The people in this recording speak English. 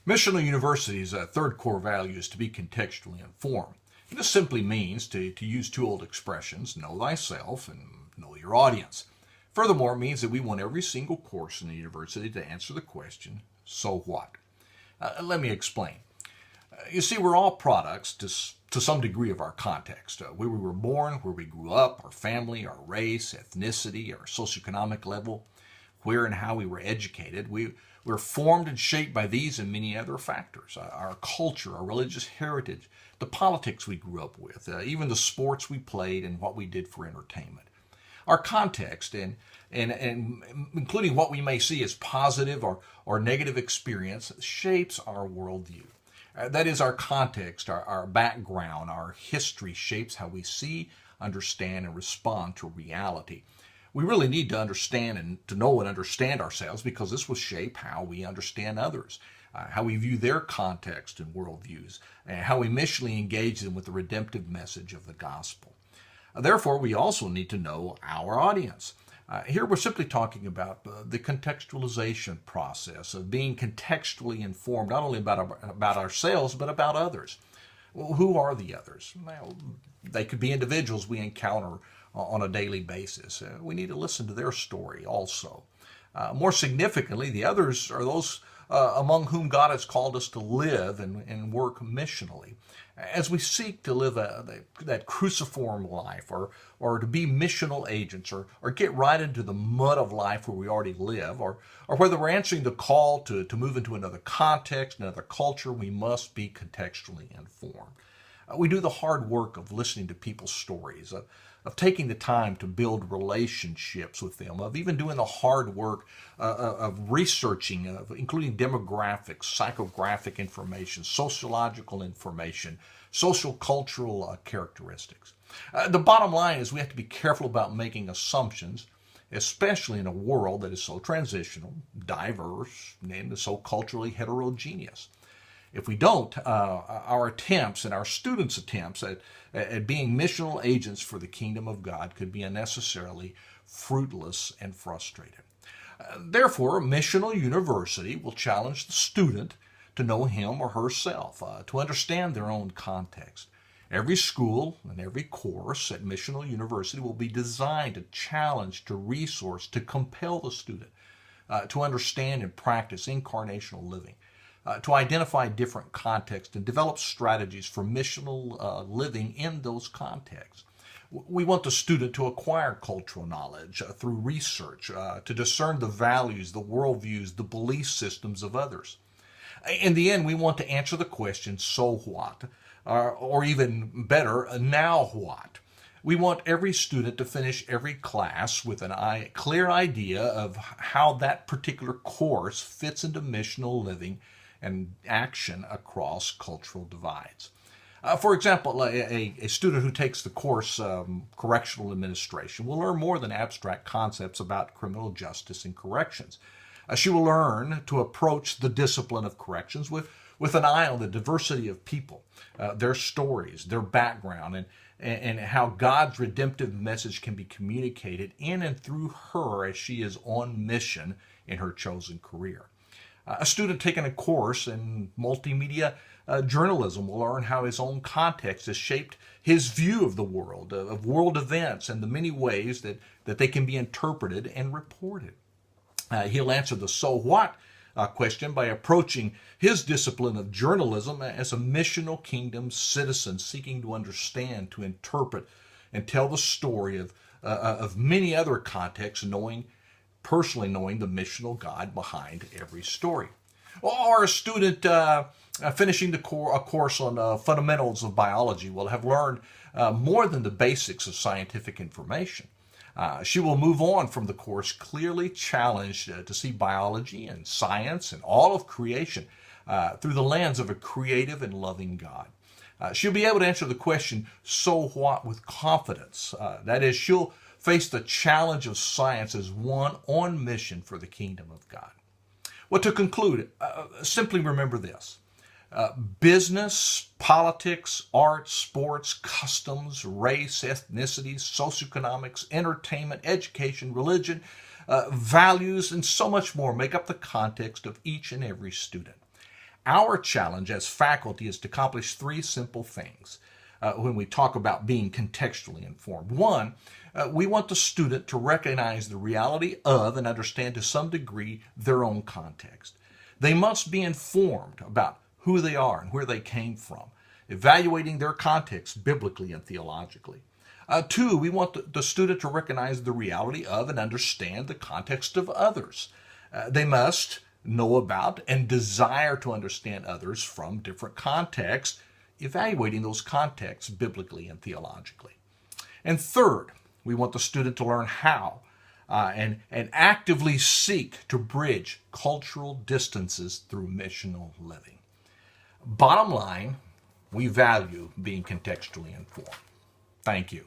Missional University's third core value is to be contextually informed. And this simply means to use two old expressions, know thyself and know your audience. Furthermore, it means that we want every single course in the university to answer the question, so what? Let me explain. You see, we're all products to some degree of our context. Where we were born, where we grew up, our family, our race, ethnicity, our socioeconomic level, where and how we were educated. We're formed and shaped by these and many other factors. Our culture, our religious heritage, the politics we grew up with, even the sports we played and what we did for entertainment. Our context and including what we may see as positive or negative experience shapes our worldview. That is, our context, our background, our history shapes how we see, understand, and respond to reality. We really need to understand and to know and understand ourselves because this will shape how we understand others, how we view their context and worldviews, and how we missionally engage them with the redemptive message of the gospel. Therefore, we also need to know our audience. Here we're simply talking about the contextualization process of being contextually informed, not only about ourselves, but about others. Well, who are the others? Well, they could be individuals we encounter on a daily basis. We need to listen to their story also. More significantly, the others are those among whom God has called us to live and work missionally. As we seek to live that cruciform life or to be missional agents or get right into the mud of life where we already live or whether we're answering the call to move into another context, another culture, we must be contextually informed. We do the hard work of listening to people's stories, of taking the time to build relationships with them, of even doing the hard work of researching, including demographics, psychographic information, sociological information, sociocultural characteristics. The bottom line is we have to be careful about making assumptions, especially in a world that is so transitional, diverse, and so culturally heterogeneous. If we don't, our attempts and our students' attempts at being missional agents for the kingdom of God could be unnecessarily fruitless and frustrated. Therefore, a missional university will challenge the student to know him or herself, to understand their own context. Every school and every course at missional university will be designed to challenge, to resource, to compel the student to understand and practice incarnational living. To identify different contexts and develop strategies for missional living in those contexts. We want the student to acquire cultural knowledge through research, to discern the values, the worldviews, the belief systems of others. In the end, we want to answer the question, so what? Or even better, now what? We want every student to finish every class with a clear idea of how that particular course fits into missional living and action across cultural divides. For example, a student who takes the course Correctional Administration will learn more than abstract concepts about criminal justice and corrections. She will learn to approach the discipline of corrections with an eye on the diversity of people, their stories, their background, and how God's redemptive message can be communicated in and through her as she is on mission in her chosen career. A student taking a course in multimedia journalism will learn how his own context has shaped his view of the world, of world events, and the many ways that they can be interpreted and reported. He'll answer the so what question by approaching his discipline of journalism as a missional kingdom citizen seeking to understand, to interpret, and tell the story of many other contexts, personally knowing the missional God behind every story. Or a student finishing a course on fundamentals of biology will have learned more than the basics of scientific information. She will move on from the course clearly challenged to see biology and science and all of creation through the lens of a creative and loving God. She'll be able to answer the question, so what, with confidence. That is, she'll face the challenge of science as one on mission for the kingdom of God. Well, to conclude, simply remember this. Business, politics, art, sports, customs, race, ethnicities, socioeconomics, entertainment, education, religion, values, and so much more make up the context of each and every student. Our challenge as faculty is to accomplish three simple things when we talk about being contextually informed. One, we want the student to recognize the reality of and understand to some degree their own context. They must be informed about who they are and where they came from, evaluating their context biblically and theologically. Two, we want the student to recognize the reality of and understand the context of others. They must know about and desire to understand others from different contexts, evaluating those contexts biblically and theologically. And third, we want the student to learn how and actively seek to bridge cultural distances through missional living. Bottom line, we value being contextually informed. Thank you.